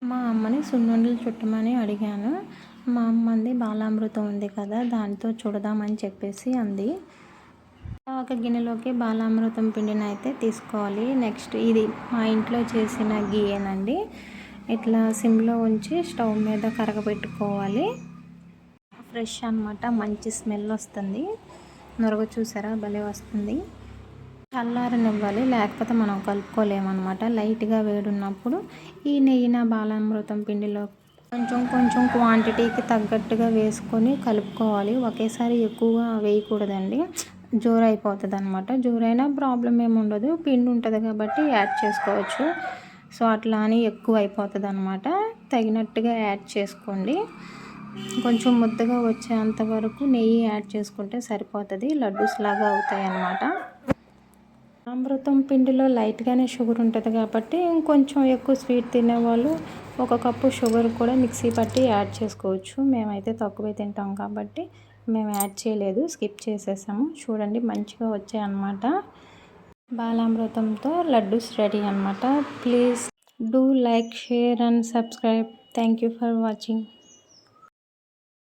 మా అమ్మని సున్నుండలు చుట్టమని అడిగాను. మా అమ్మ అంది బాలామృతం ఉంది కదా దాంతో చుడదామని చెప్పేసి అంది. ఒక గిన్నెలోకి బాలామృతం పిండిని అయితే తీసుకోవాలి. నెక్స్ట్ ఇది మా ఇంట్లో చేసిన గీయేనండి. ఇట్లా సిమ్లో ఉంచి స్టవ్ మీద కరగబెట్టుకోవాలి. ఫ్రెష్ అనమాట, మంచి స్మెల్ వస్తుంది. నొరగ చూసారా భలే వస్తుంది. చల్లారనివ్వాలి, లేకపోతే మనం కలుపుకోలేమన్నమాట. లైట్గా వేడున్నప్పుడు ఈ నెయ్యిన బాలామృతం పిండిలో కొంచెం క్వాంటిటీకి తగ్గట్టుగా వేసుకొని కలుపుకోవాలి. ఒకేసారి ఎక్కువగా వేయకూడదండి, జోరు అయిపోతుంది అనమాట. జోరైనా ప్రాబ్లం ఏమి ఉండదు, పిండి ఉంటుంది కాబట్టి యాడ్ చేసుకోవచ్చు. సో అట్లా అని ఎక్కువ అయిపోతుంది అనమాట. తగినట్టుగా యాడ్ చేసుకోండి. కొంచెం ముద్దగా వచ్చేంత వరకు నెయ్యి యాడ్ చేసుకుంటే సరిపోతుంది. లడ్డూస్ లాగా అవుతాయి అన్నమాట. అమృతం పిండిలో లైట్గానే షుగర్ ఉంటుంది కాబట్టి ఇంకొంచెం ఎక్కువ స్వీట్ తినేవాళ్ళు 1 కప్పు షుగర్ కూడా మిక్సీ పట్టి యాడ్ చేసుకోవచ్చు. మేమైతే తక్కువే తింటాం కాబట్టి మేము యాడ్ చేయలేదు, స్కిప్ చేసేసాము. చూడండి మంచిగా వచ్చాయి అన్నమాట. బాలామృతంతో లడ్డూస్ రెడీ అన్నమాట. Please do like, share and subscribe. Thank you for watching.